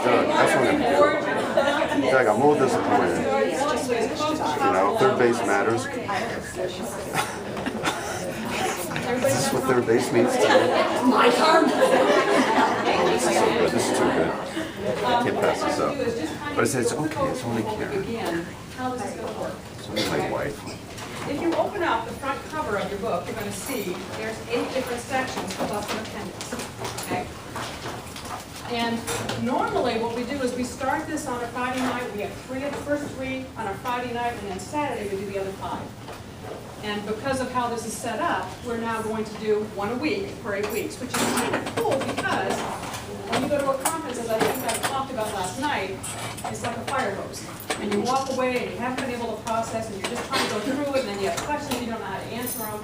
That's what I'm going to do. Doug, I'm a little disappointed. You know, third base matters. Is this what third base means to you? My turn. Oh, this is so good. This is too good. I can't pass this up. But I said, it's okay. It's only Karen. How this is going to work. It's only my wife. If you open up the front cover of your book, you're going to see there's 8 different sections plus an appendix. Okay? And normally what we do is we start this on a Friday night. We have 3 of the first 3 on a Friday night, and then Saturday we do the other 5. And because of how this is set up, we're now going to do 1 a week for 8 weeks, which is kind of cool because when you go to a conference, as I think I talked about last night, it's like a fire hose. And you walk away and you haven't been able to process and you're just trying to go through it and then you have questions, you don't know how to answer them.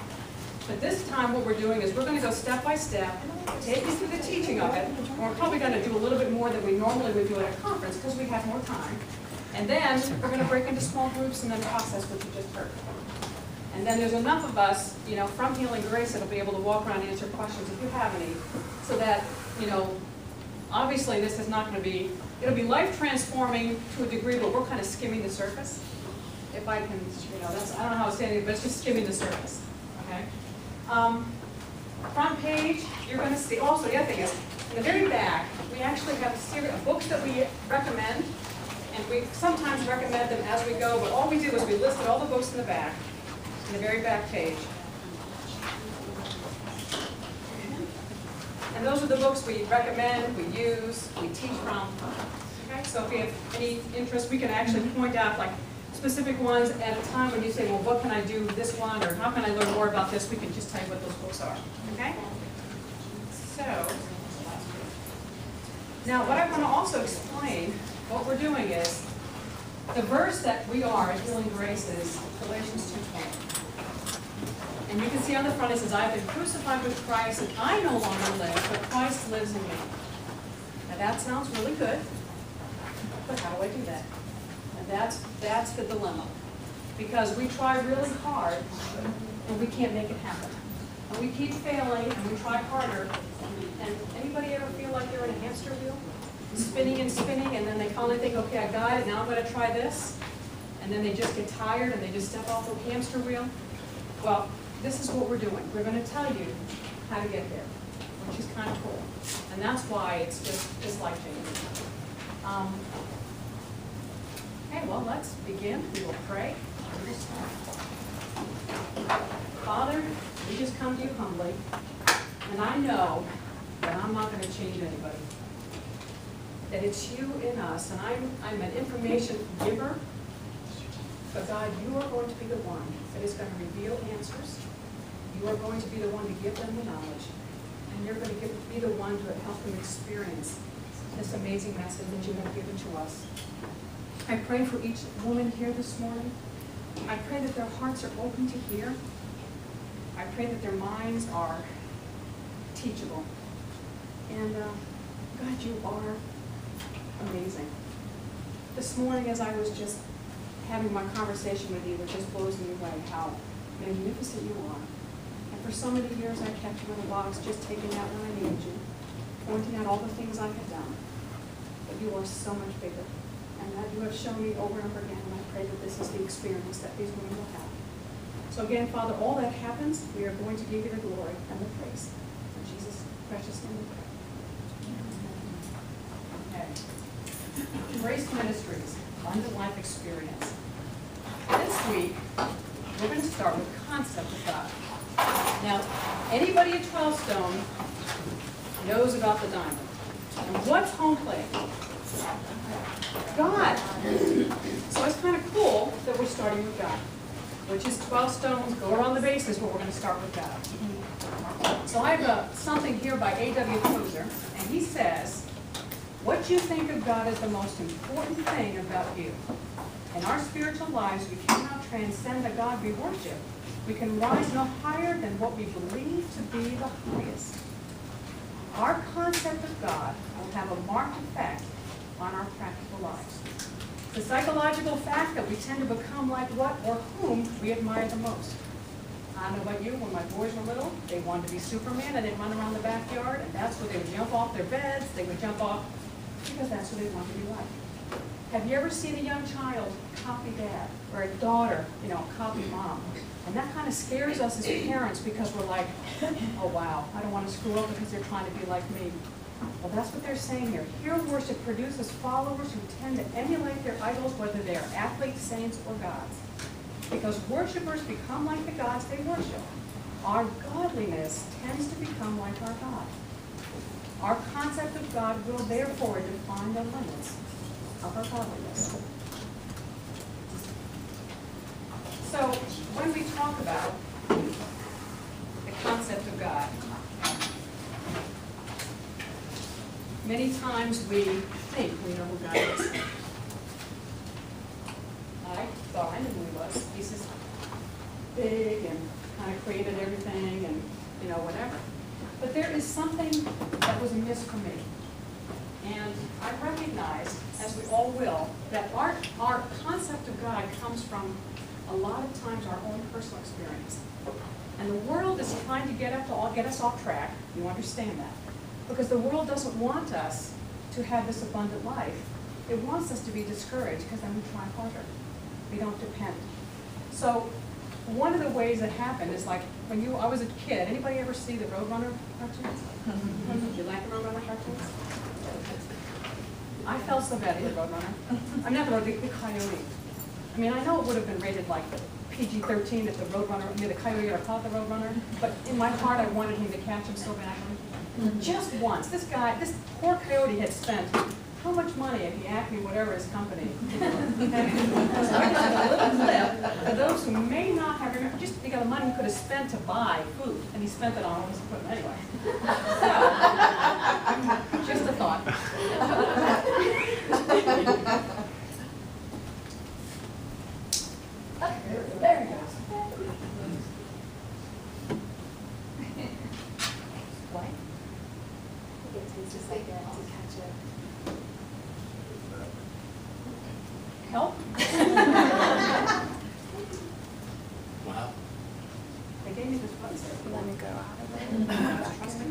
But this time what we're doing is we're going to go step by step, take you through the teaching of it. And we're probably going to do a little bit more than we normally would do at a conference because we have more time. And then we're going to break into small groups and then process what you just heard. And then there's enough of us, you know, from Healing Grace that'll be able to walk around and answer questions if you have any, so that, you know, obviously this is not going to be, it'll be life transforming to a degree, but we're kind of skimming the surface. If I can, you know, that's, I don't know how it's saying, but it's just skimming the surface, okay? Front page, you're going to see, also the other thing is, in the very back, we actually have a series of books that we recommend, and we sometimes recommend them as we go, but all we do is we listed all the books in the back, in the very back page. And those are the books we recommend, we use, we teach from. Okay, so if you have any interest, we can actually point out like specific ones at a time when you say, well, what can I do this one, or how can I learn more about this? We can just tell you what those books are. Okay? So, now what I want to also explain, what we're doing is, the verse that we are at Healing Grace is Galatians 2:20. And you can see on the front it says, I've been crucified with Christ, and I no longer live, but Christ lives in me. Now that sounds really good, but how do I do that? And that's the dilemma. Because we try really hard, and we can't make it happen. And we keep failing, and we try harder. And anybody ever feel like they're in a hamster wheel? Spinning and spinning, and then they finally think, okay, I got it, now I'm going to try this. And then they just get tired, and they just step off the hamster wheel. Well, this is what we're doing. We're going to tell you how to get there, which is kind of cool. And that's why it's life-changing. Okay, well, let's begin. We will pray. Father, we just come to you humbly, and I know that I'm not going to change anybody. That it's you in us, and I'm an information giver, but God, you are going to be the one that is going to reveal answers. You are going to be the one to give them the knowledge, and you're going to be the one to help them experience this amazing message that you have given to us. I pray for each woman here this morning. I pray that their hearts are open to hear. I pray that their minds are teachable. And God, you are amazing. This morning, as I was just having my conversation with you, it just blows me away how magnificent you are. And for so many years, I kept you in a box, just taking out when I needed you, pointing out all the things I had done. But you are so much bigger. And that you have shown me over and over again, and I pray that this is the experience that these women will have. So again, Father, all that happens, we are going to give you the glory and the praise. In Jesus' precious name we pray. Okay. Grace Ministries, Abundant Life Experience. This week, we're going to start with concept of God. Now, anybody at 12 Stone knows about the diamond. And what's home plate? God. So it's kind of cool that we're starting with God, which is 12 stones, go around the bases, but we're going to start with God. So I have something here by A.W. Tozer, and he says, what you think of God is the most important thing about you. In our spiritual lives, we cannot transcend the God we worship. We can rise no higher than what we believe to be the highest. Our concept of God will have a marked effect on our practical lives. The psychological fact that we tend to become like what or whom we admire the most. I don't know about you, when my boys were little, they wanted to be Superman and they'd run around the backyard, and that's where they would jump off their beds, they would jump off because that's who they want to be like. Have you ever seen a young child copy dad, or a daughter, copy mom? And that kind of scares us as parents because we're like, oh wow, I don't want to screw up because they're trying to be like me. Well, that's what they're saying here. Hero worship produces followers who tend to emulate their idols, whether they are athletes, saints, or gods. Because worshipers become like the gods they worship. Our godliness tends to become like our God. Our concept of God will therefore define the limits of our godliness. So when we talk about the concept of God, many times we think we know who God is. I thought I knew who he was. He's just big and kind of created everything and, whatever. But there is something that was amiss for me. And I recognize, as we all will, that our concept of God comes from a lot of times our own personal experience. And the world is trying to get us off track. You understand that. Because the world doesn't want us to have this abundant life. It wants us to be discouraged because then we try harder. We don't depend. So one of the ways it happened is like when I was a kid, anybody ever see the Roadrunner cartoons? You like the Roadrunner cartoons? I felt so bad for the Roadrunner. I'm not the Coyote. I mean, I know it would have been rated like PG-13 if the Roadrunner, the Coyote ever caught the Roadrunner, but in my heart I wanted him to catch him so badly. Just once. This poor Coyote had spent how much money if he Acme, whatever his company. So I just have a little clip for those who may not have remembered, just think of the money he could have spent to buy food, and he spent it on all his equipment anyway. So, just a thought. There he goes. What? It tastes just like that to catch it. Help? Wow. They gave me this button, sir. Let me go out of it. Trust me.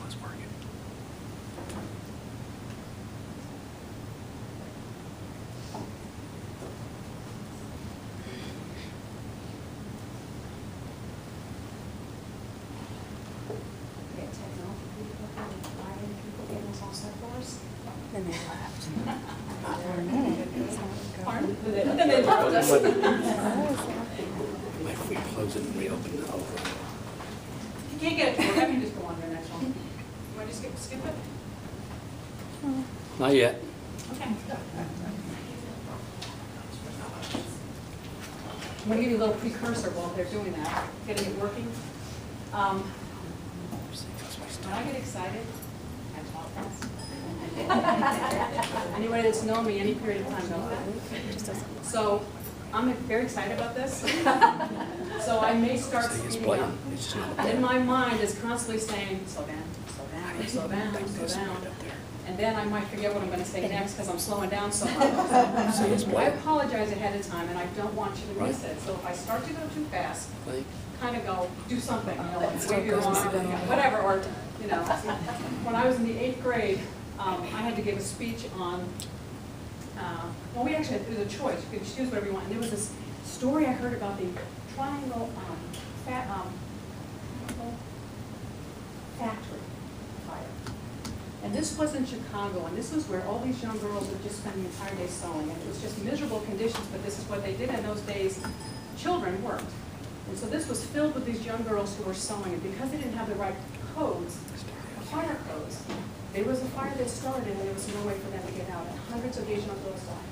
It's working. We had technology people and lighting people getting us all set for us. Then they left. Pardon? Then they left us. If we close it and reopen it, I'll run. If you can't get it to work, I can just go on to the next one. You want to just skip it? Not yet. Okay. I'm going to give you a little precursor while they're doing that, getting it working. When I get excited, I talk fast. Anybody that's known me any period of time knows that. So I'm very excited about this. So I may start It's speeding up. playing. It's just not And then my mind is constantly saying, slow down, slow down, slow down, slow down. And then I might forget what I'm going to say next because I'm slowing down so much. I apologize ahead of time, and I don't want you to miss it. So if I start to go too fast, kind of go, do something, like wave your arm, whatever, or, When I was in the 8th grade, I had to give a speech on, well, it was a choice. You could choose whatever you want. And there was this story I heard about the Triangle factory fire. And this was in Chicago, and this was where all these young girls would just spend the entire day sewing. And it was just miserable conditions, but this is what they did in those days. Children worked. And so this was filled with these young girls who were sewing, and because they didn't have the right codes, fire codes, there was a fire that started and there was no way for them to get out, and hundreds of these young girls died.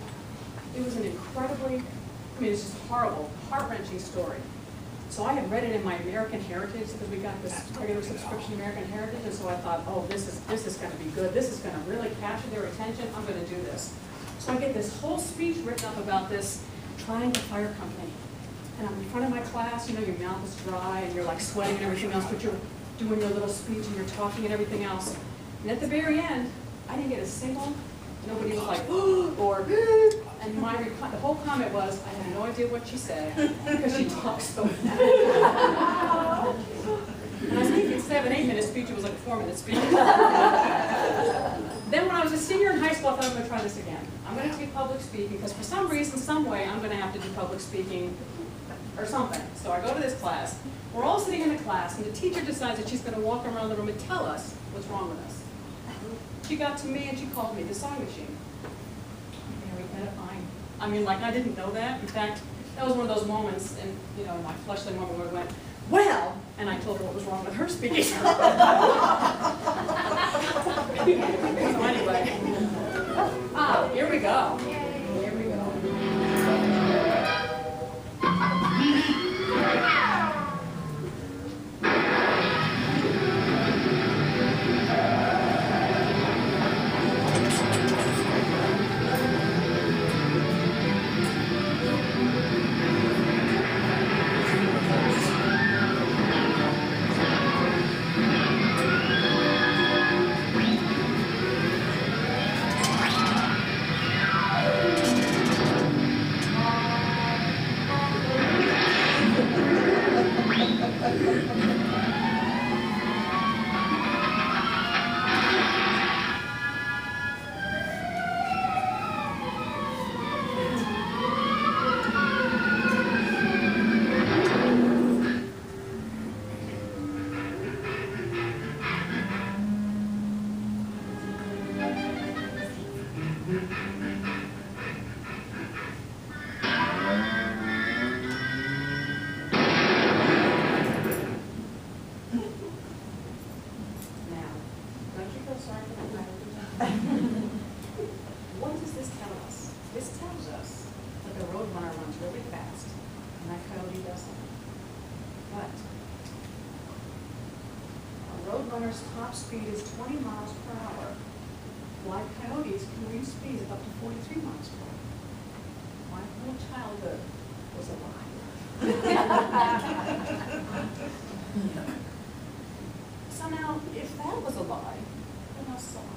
It was an incredibly, it's just horrible, heart-wrenching story. So I had read it in my American Heritage, because we got this regular subscription American Heritage, and so I thought, oh, this is going to be good. This is going to really capture their attention. I'm going to do this. So I get this whole speech written up about this Triangle Fire Company. And I'm in front of my class, your mouth is dry and you're like sweating and everything else, but you're doing your little speech and you're talking and everything else. And at the very end, I didn't get a single, nobody was like, or, and the whole comment was, I had no idea what she said, because she talks so fast. And I was thinking 7, 8 minute speech, it was like a 4-minute speech. Then when I was a senior in high school, I thought I'm going to try this again. I'm going to take public speaking, because for some reason, some way, I'm going to have to do public speaking or something. So I go to this class. We're all sitting in a class, and the teacher decides that she's going to walk around the room and tell us what's wrong with us. She got to me and she called me the sewing machine. Very edifying. I mean, like, I didn't know that. In fact, that was one of those moments, and you know, my fleshly moment where I went, well, and I told her what was wrong with her speaking. So anyway, here we go. Here we go. What does this tell us? This tells us that the roadrunner runs really fast, and that coyote doesn't. But a roadrunner's top speed is 20 miles per hour, while coyotes can reach speeds of up to 43 miles per hour. My whole childhood was a lie. So now, if that was a lie, what else is a lie?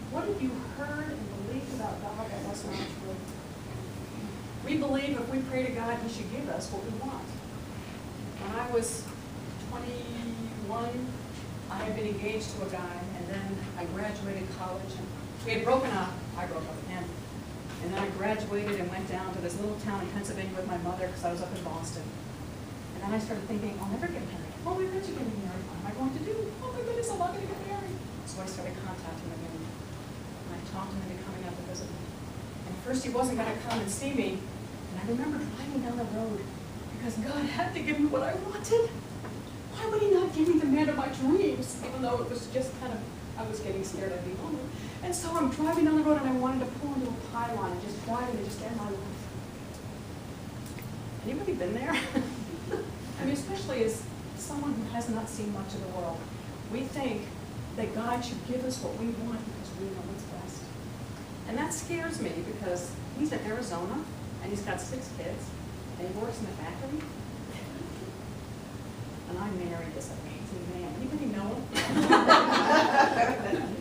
What have you heard and believed about God that was not true? We believe if we pray to God, He should give us what we want. When I was 21, I had been engaged to a guy, and then I graduated college, and we had broken up. I broke up with him. And then I graduated and went down to this little town in Pennsylvania with my mother because I was up in Boston. And then I started thinking, I'll never get married. Oh my God, you're getting married. What am I going to do? Oh my goodness, I'm not going to get married. So I started contacting him again. And I talked him into coming out to visit me. And at first he wasn't going to come and see me. And I remember driving down the road because God had to give me what I wanted. Why would He not give me the man of my dreams? Even though it was just kind of, I was getting scared I'd be home. And so I'm driving down the road and I wanted to pull into a pylon and just drive and just end my life. Anybody been there? I mean, especially as someone who has not seen much of the world. We think that God should give us what we want because we know what's best. And that scares me because he's in Arizona and he's got 6 kids and he works in the factory. And I married this amazing man. Anybody know him?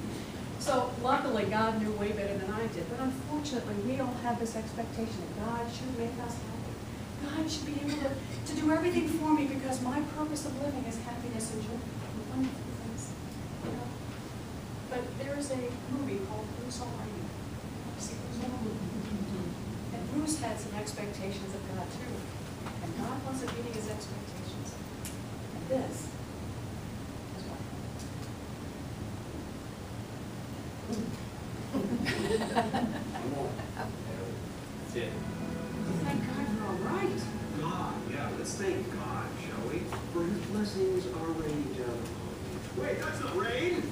So luckily, God knew way better than I did. But unfortunately, we all have this expectation that God should make us happy. God should be able to do everything for me because my purpose of living is happiness and joy and wonderful things. You know? But there is a movie called Bruce Almighty. See Bruce Almighty? And Bruce had some expectations of God too. And God wasn't meeting his expectations. And this is what That's it. thank God you're all right. God, yeah, let's thank God, shall we? For His blessings are raining down upon you. Wait, that's not rain!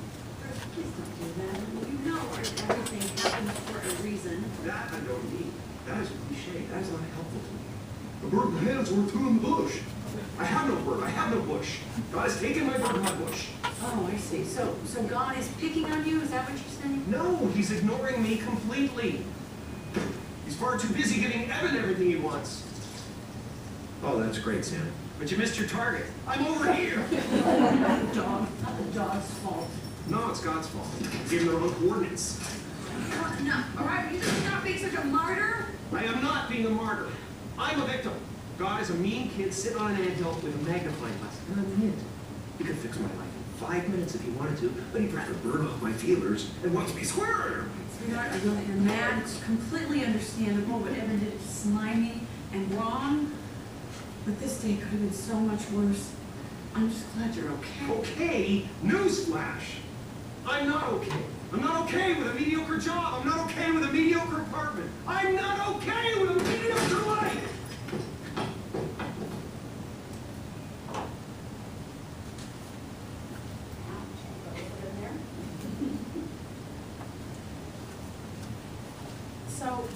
Please don't do that. You know everything happens for a reason. That I don't need. That is a cliche. That is not helpful to me. The bird in the hand's worth 2 in the bush. I have no bird. I have no bush. God has taken my bird and my bush. Oh, I see. So God is picking on you? Is that what you're saying? No, He's ignoring me completely. He's far too busy giving Evan everything he wants. Oh, that's great, Sam. But you missed your target. I'm over here. Dog. Not the dog's fault. No, it's God's fault. Gave them the wrong coordinates. Enough, all right? You just stop being such a martyr? I am not being a martyr. I'm a victim. God is a mean kid sitting on an anthill with a magnifying glass. And I'm the hint. He could fix my life in 5 minutes if he wanted to, but he'd rather burn off my feelers and watch me squirm. Sweetheart, I know that you're mad. It's completely understandable. What Evan did is slimy and wrong. But this day could have been so much worse. I'm just glad you're okay. Okay? Newsflash. I'm not okay. I'm not okay with a mediocre job. I'm not okay with a mediocre apartment. I'm not okay with a mediocre life. So,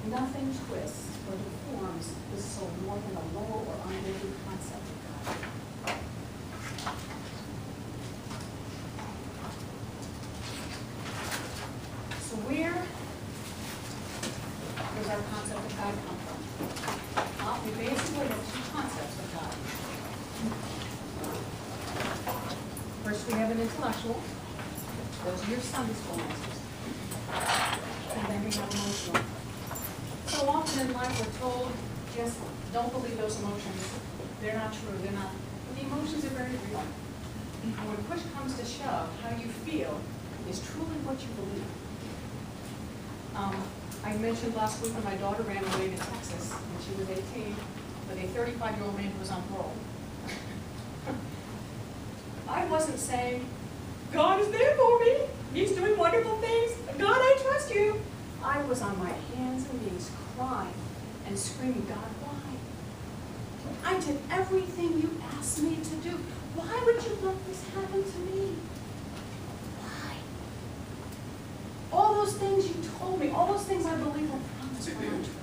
nothing twists or deforms the soul more than a low or unworthy concept of God. So where does our concept of God come from? Well, we basically have two concepts of God. First, we have an intellectual. Those are your Sunday school answers. And then we have emotional. So often in life we're told, yes, don't believe those emotions. They're not true, they're not. But the emotions are very real. And when push comes to shove, how you feel is truly what you believe. I mentioned last week when my daughter ran away to Texas when she was 18 with a 35-year-old man who was on parole. I wasn't saying, God is there for me. He's doing wonderful things. God, I trust you. I was on my hands and knees crying and screaming, God, why? I did everything you asked me to do. Why would you let this happen to me? Why? All those things you told me, all those things I believe were promised were not true.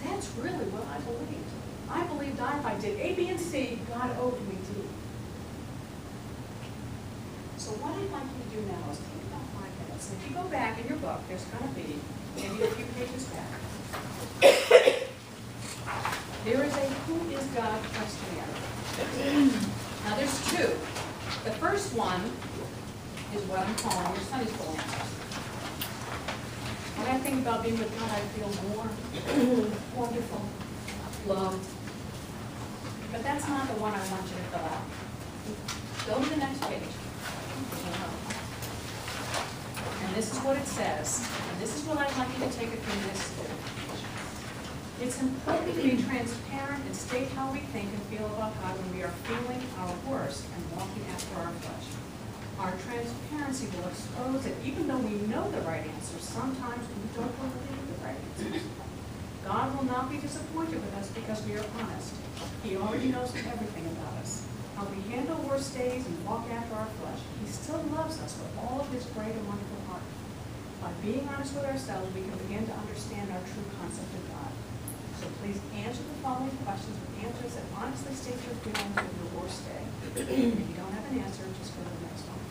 That's really what I believed. I believed if I did A, B, and C, God owed me D. So what I'd like you to do now is take about 5 minutes. If you go back in your book, there's going to be maybe a few pages back. There is a Who is God questionnaire. Now there's two. The first one is what I'm calling your Sunday school answers. When I think about being with God, I feel warm, wonderful, loved. But that's not the one I want you to fill out. Go to the next page. And this is what it says, and this is what I'd like you to take a few minutes to do. It's important to be transparent and state how we think and feel about God when we are feeling our worst and walking after our flesh. Our transparency will expose that even though we know the right answer, sometimes we don't believe the right answers. God will not be disappointed with us because we are honest. He already knows everything about us. How we handle worst days and walk after our flesh. He still loves us with all of his great and wonderful heart. By being honest with ourselves, we can begin to understand our true concept of God. So please answer the following questions with answers that honestly state your feelings of your worst day. If you don't have an answer, just go to the next one.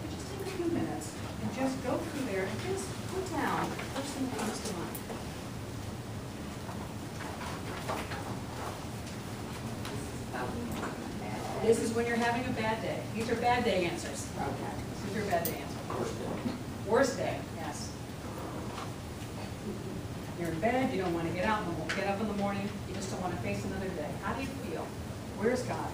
But just take a few minutes and just go through there and just put down the first thing that comes to mind. This is when you're having a bad day. These are bad day answers. Okay. This is your bad day answer. Worst day, yes. You're in bed, you don't want to get out, and get up in the morning, you just don't want to face another day. How do you feel? Where's God?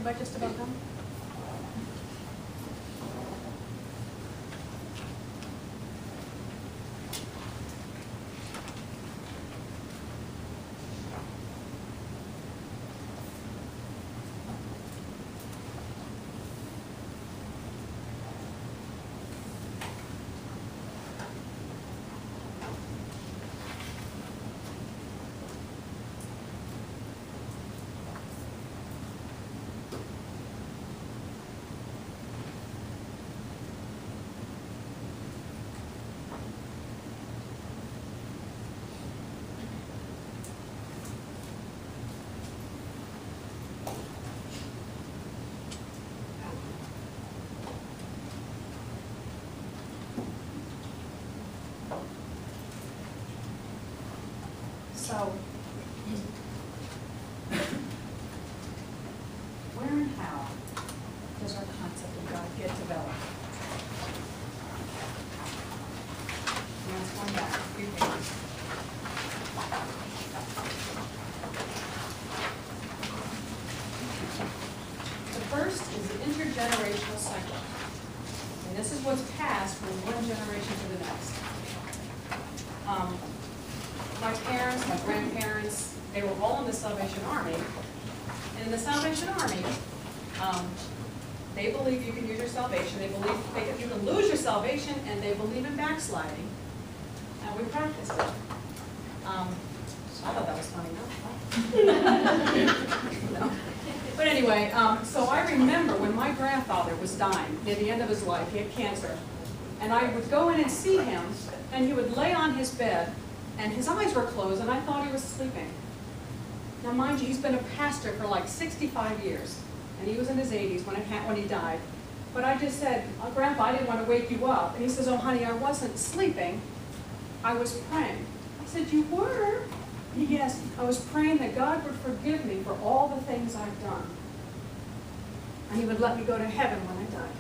everybody just about done? So, where and how does our concept of God get developed? Let's go back a few pages. The first is the intergenerational cycle. And this is what's passed from one generation to the next. My parents, my grandparents, they were all in the Salvation Army. And in the Salvation Army, they believe you can use your salvation. They believe you can lose your salvation, and they believe in backsliding. And we practiced it. I thought that was funny, no? No. But anyway, so I remember when my grandfather was dying, near the end of his life, he had cancer. And I would go in and see him, and he would lay on his bed, and his eyes were closed, and I thought he was sleeping. Now, mind you, he's been a pastor for like 65 years, and he was in his 80s when he died. But I just said, oh, Grandpa, I didn't want to wake you up. And he says, oh, honey, I wasn't sleeping. I was praying. I said, you were? Yes, I was praying that God would forgive me for all the things I've done. And he would let me go to heaven when I died.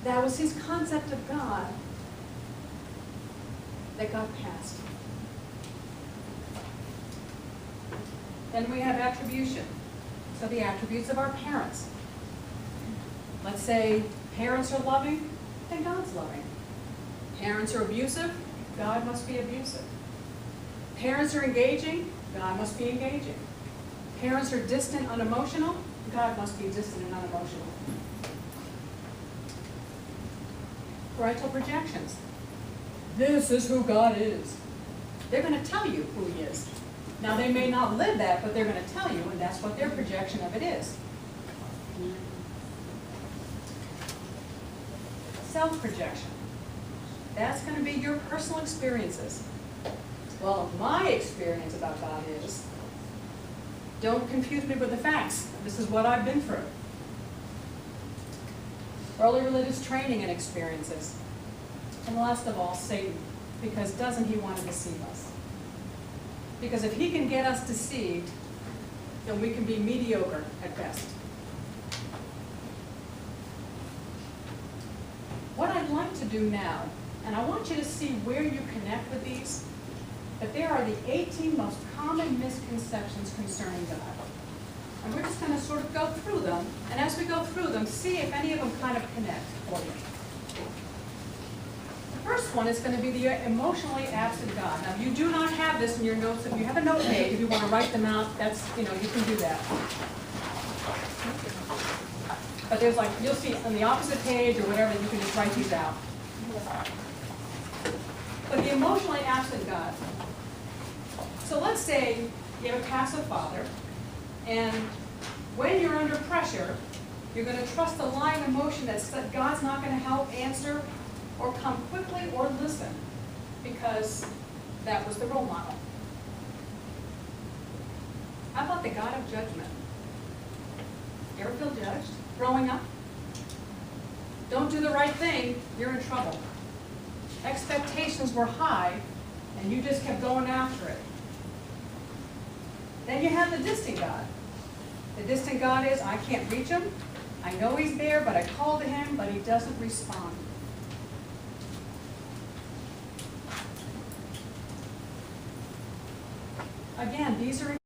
That was his concept of God that got passed. Then we have attribution. So the attributes of our parents. Let's say parents are loving, then God's loving. Parents are abusive, God must be abusive. Parents are engaging, God must be engaging. Parents are distant, unemotional, God must be distant and unemotional. Parental projections. This is who God is. They're going to tell you who he is. Now, they may not live that, but they're going to tell you, and that's what their projection of it is. Self-projection. That's going to be your personal experiences. Well, my experience about God is, don't confuse me with the facts. This is what I've been through. Early religious training and experiences. And last of all, Satan, because doesn't he want to deceive us? Because if he can get us deceived, then we can be mediocre at best. What I'd like to do now, and I want you to see where you connect with these, but there are the 18 most common misconceptions concerning God. And we're just going to sort of go through them, and as we go through them, see if any of them kind of connect for you. The first one is going to be the emotionally absent God. Now, you do not have this in your notes. If you have a note page, if you want to write them out, that's, you can do that. But there's like, you'll see on the opposite page or whatever, you can just write these out. But the emotionally absent God. So let's say you have a passive father, and when you're under pressure, you're going to trust the lying emotion that God's not going to help, answer, or come quickly or listen, because that was the role model. How about the God of judgment? You ever feel judged growing up? Don't do the right thing, you're in trouble. Expectations were high, and you just kept going after it. Then you have the distant God. The distant God is, I can't reach him. I know he's there, but I call to him, but he doesn't respond. again, these are